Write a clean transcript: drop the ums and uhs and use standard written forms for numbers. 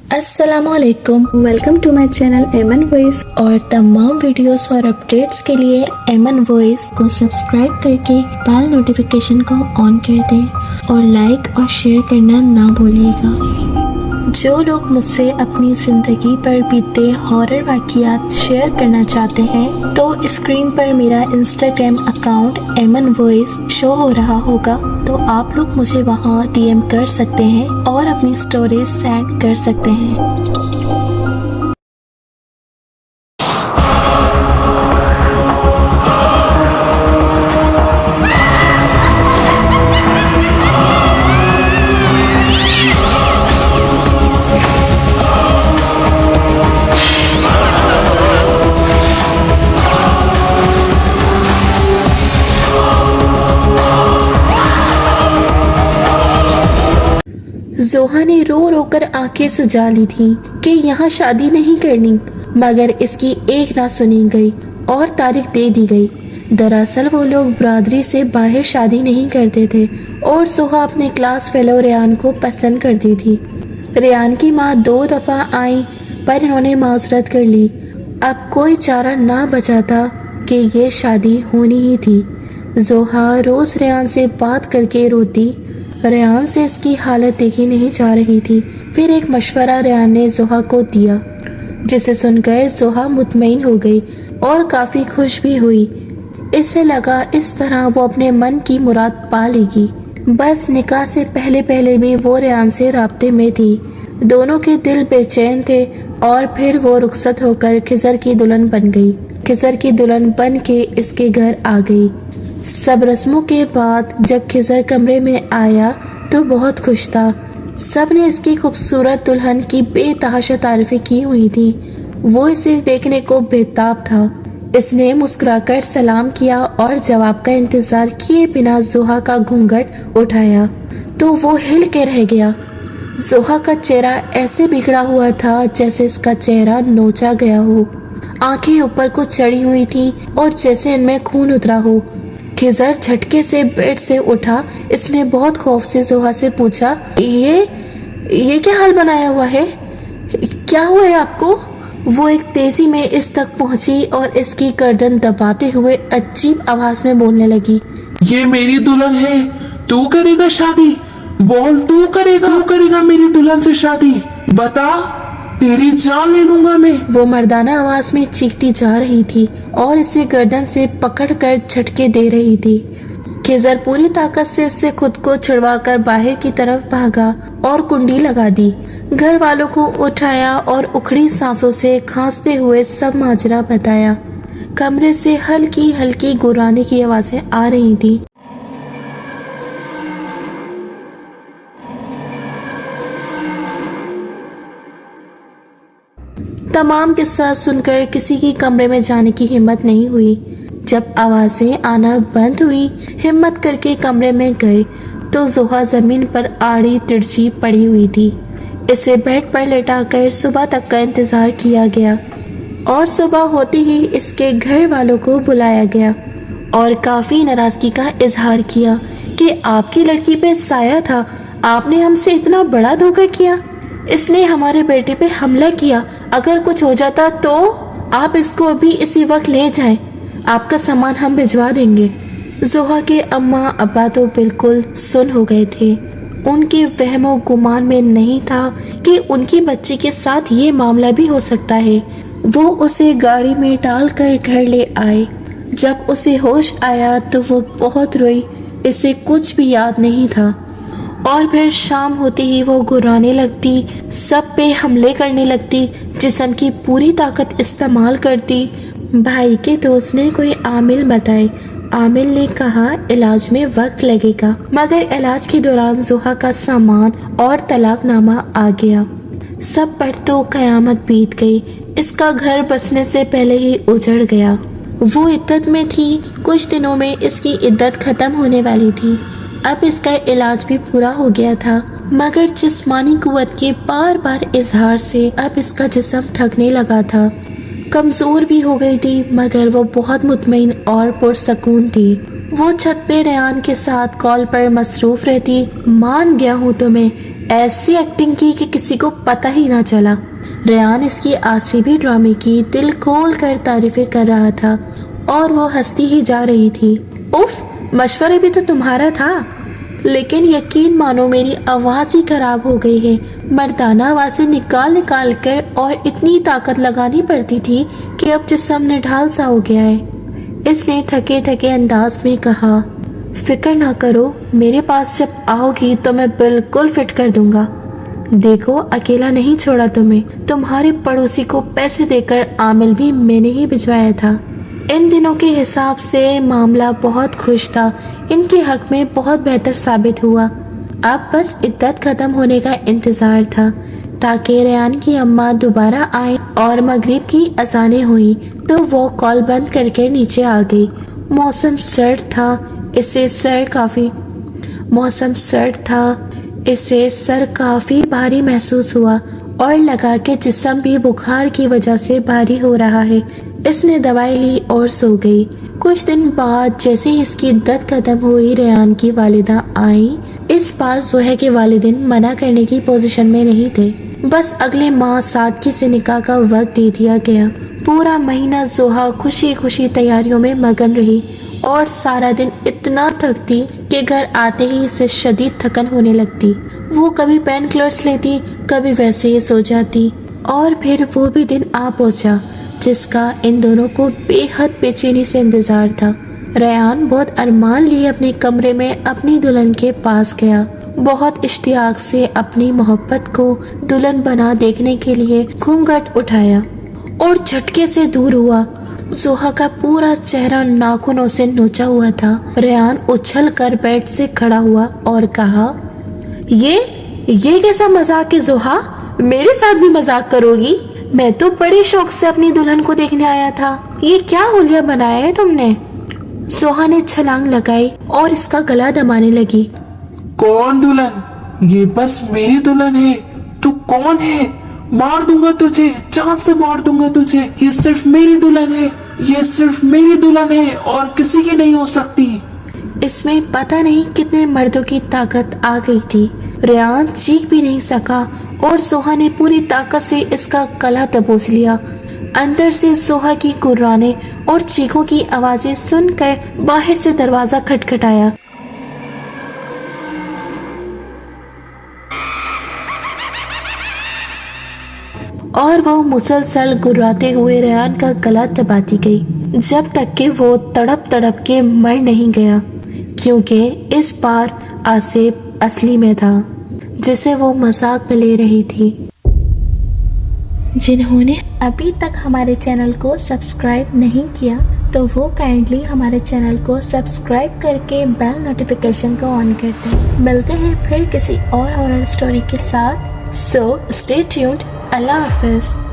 अस्सलाम वालेकुम, welcome to my channel एमन वॉइस। और तमाम वीडियोस और अपडेट्स के लिए एमन वॉइस को सब्सक्राइब करके बेल नोटिफिकेशन को ऑन कर दें और लाइक और शेयर करना ना भूलिएगा। जो लोग मुझसे अपनी ज़िंदगी पर बीते हॉरर वाक़ियात शेयर करना चाहते हैं तो स्क्रीन पर मेरा इंस्टाग्राम अकाउंट एमन वॉइस शो हो रहा होगा, तो आप लोग मुझे वहाँ डीएम कर सकते हैं और अपनी स्टोरीज सेंड कर सकते हैं। जोहा ने रो रो कर आंखें सुजा ली थीं कि यहाँ शादी नहीं करनी, मगर इसकी एक ना सुनी गई और तारीख दे दी गई। दरअसल वो लोग बरादरी से बाहर शादी नहीं करते थे और जोहा अपने क्लास फेलो रेयान को पसंद करती थी। रेयान की माँ 2 दफ़ा आई पर इन्होंने माजरत कर ली। अब कोई चारा ना बचा था कि ये शादी होनी ही थी। जोहा रोज़ रेयान से बात करके रोती। रेयान से इसकी हालत देखी नहीं जा रही थी। फिर एक मशवरा रेयान ने जोहा को दिया, जिसे सुनकर जोहा मुतमईन हो गई और काफ़ी खुश भी हुई। इसे लगा इस तरह वो अपने मन की मुराद पा लेगी। बस निकाह से पहले पहले भी वो रेयान से राब्ते में थी। दोनों के दिल बेचैन थे और फिर वो रुखसत होकर खिजर की दुल्हन बन गई। खिजर की दुल्हन बन के इसके घर आ गई। सब रस्मों के बाद जब खिजर कमरे में आया तो बहुत खुश था। सब ने इसकी खूबसूरत दुल्हन की बेतहाशा तारीफें की हुई थी। वो इसे देखने को बेताब था। इसने मुस्कुराकर सलाम किया और जवाब का इंतजार किए बिना जोहा का घूंघट उठाया तो वो हिल के रह गया। जोहा का चेहरा ऐसे बिगड़ा हुआ था जैसे इसका चेहरा नोचा गया हो। आंखें ऊपर को चढ़ी हुई थी और जैसे इनमें खून उतरा हो। खिजर झटके से बेड से उठा। इसने बहुत खौफ से जोहा से पूछा, ये क्या हाल बनाया हुआ है? क्या हुआ है आपको? वो एक तेजी में इस तक पहुंची और इसकी गर्दन दबाते हुए अजीब आवाज में बोलने लगी, ये मेरी दुल्हन है, तू करेगा शादी? बोल, तू करेगा मेरी दुल्हन से शादी? बता, तेरी जान ले लूंगा मैं। वो मर्दाना आवाज में चीखती जा रही थी और इसे गर्दन से पकड़कर झटके दे रही थी। खिजर पूरी ताकत से इससे खुद को छुड़वाकर बाहर की तरफ भागा और कुंडी लगा दी। घर वालों को उठाया और उखड़ी सांसों से खांसते हुए सब माजरा बताया। कमरे से हल्की हल्की गुर्राने की आवाजें आ रही थी। तमाम किस्सा सुनकर किसी की कमरे में जाने की हिम्मत नहीं हुई। जब आवाजें आना बंद हुई, हिम्मत करके कमरे में गए तो जोहा जमीन पर आड़ी तिरछी पड़ी हुई थी। इसे बेड पर लेटाकर सुबह तक का इंतजार किया गया और सुबह होते ही इसके घर वालों को बुलाया गया और काफी नाराजगी का इजहार किया कि आपकी लड़की पे साया था, आपने हमसे इतना बड़ा धोखा किया। इसने हमारे बेटे पे हमला किया। अगर कुछ हो जाता तो आप इसको अभी इसी वक्त ले जाएं। आपका सामान हम भिजवा देंगे। जोहा के अम्मा अब्बा तो बिल्कुल सुन हो गए थे। उनके वहमो गुमान में नहीं था कि उनकी बच्ची के साथ ये मामला भी हो सकता है। वो उसे गाड़ी में डालकर घर ले आए। जब उसे होश आया तो वो बहुत रोई। इसे कुछ भी याद नहीं था। और फिर शाम होते ही वो गुर्राने लगती, सब पे हमले करने लगती, जिस्म की पूरी ताकत इस्तेमाल करती। भाई के दोस्त ने कोई आमिल बताए। आमिल ने कहा इलाज में वक्त लगेगा, मगर इलाज के दौरान जोहा का सामान और तलाकनामा आ गया। सब पर तो कयामत बीत गई। इसका घर बसने से पहले ही उजड़ गया। वो इद्दत में थी। कुछ दिनों में इसकी इद्दत खत्म होने वाली थी। अब इसका इलाज भी पूरा हो गया था, मगर जिस्मानी कुव्वत के बार बार इजहार से अब इसका जिस्म थकने लगा था। कमजोर भी हो गई थी, मगर वो बहुत मुतमईन और पुरसकून थी। वो छत पे रेयान के साथ कॉल पर मसरूफ रहती। मान गया हूँ तुम्हें, ऐसी एक्टिंग की कि किसी को पता ही ना चला। रेयान इसकी आसिबी ड्रामे की दिल खोल कर तारीफें कर रहा था और वो हंसती ही जा रही थी। उफ, मशवरा भी तो तुम्हारा था, लेकिन यकीन मानो मेरी आवाज़ ही खराब हो गई है। मर्दाना आवाज़ें निकाल निकाल कर और इतनी ताकत लगानी पड़ती थी कि अब जिस्म निढाल सा हो गया है। इसने थके थके अंदाज में कहा, फिक्र ना करो, मेरे पास जब आओगी तो मैं बिल्कुल फिट कर दूंगा। देखो, अकेला नहीं छोड़ा तुम्हें, तुम्हारे पड़ोसी को पैसे देकर आमिल भी मैंने ही भिजवाया था। इन दिनों के हिसाब से मामला बहुत खुश था, इनके हक में बहुत बेहतर साबित हुआ। अब बस इद्दत खत्म होने का इंतजार था ताकि रेयान की अम्मा दोबारा आए और मगरिब की अजानें हुई तो वो कॉल बंद करके नीचे आ गई। मौसम सर्द था, इससे सर काफ़ी भारी महसूस हुआ और लगा कि जिस्म भी बुखार की वजह से भारी हो रहा है। इसने दवाई ली और सो गई। कुछ दिन बाद जैसे ही इसकी इद्दत खत्म हुई, रेयान की वालिदा आई। इस बार जोहा के वालिदैन मना करने की पोजीशन में नहीं थे। बस अगले माह सादगी से निकाह का वक्त दे दिया गया। पूरा महीना जोहा खुशी खुशी तैयारियों में मगन रही और सारा दिन इतना थकती कि घर आते ही इसे शदीद थकन होने लगती। वो कभी पेन किलर्स लेती, कभी वैसे ही सो जाती। और फिर वो भी दिन आ पहुंचा जिसका इन दोनों को बेहद बेचैनी से इंतजार था। रेयान बहुत अरमान लिए अपने कमरे में अपनी दुल्हन के पास गया। बहुत इश्तियाक से अपनी मोहब्बत को दुल्हन बना देखने के लिए घूंघट उठाया और झटके से दूर हुआ। जोहा का पूरा चेहरा नाखूनों से नोचा हुआ था। रेयान उछल कर बेड से खड़ा हुआ और कहा, ये कैसा मजाक है जोहा? मेरे साथ भी मजाक करोगी? मैं तो बड़े शौक से अपनी दुल्हन को देखने आया था। ये क्या हुलिया बनाया है तुमने? जोहा ने छलांग लगाई और इसका गला दबाने लगी। कौन दुल्हन? ये बस मेरी दुल्हन है। तू कौन है? मार दूंगा तुझे, जान से मार दूंगा तुझे। ये सिर्फ मेरी दुल्हन है, ये सिर्फ मेरी दुल्हन है और किसी की नहीं हो सकती। इसमें पता नहीं कितने मर्दों की ताकत आ गई थी। रेयान चीख भी नहीं सका और जोहा ने पूरी ताकत से इसका गला दबोच लिया। अंदर से जोहा की कुर्राने और चीखों की आवाजें सुनकर बाहर से दरवाजा खटखटाया। और वो मुसलसल गुर्राते हुए रेयान का गला दबाती गई जब तक कि वो तड़प तड़प के मर नहीं गया, क्योंकि इस बार आसिफ असली में था जिसे वो मजाक में ले रही थी। जिन्होंने अभी तक हमारे चैनल को सब्सक्राइब नहीं किया तो वो काइंडली हमारे चैनल को सब्सक्राइब करके बेल नोटिफिकेशन को ऑन कर दें। मिलते हैं फिर किसी और हॉरर स्टोरी के साथ। So stay tuned. अल्लाह हाफिज़।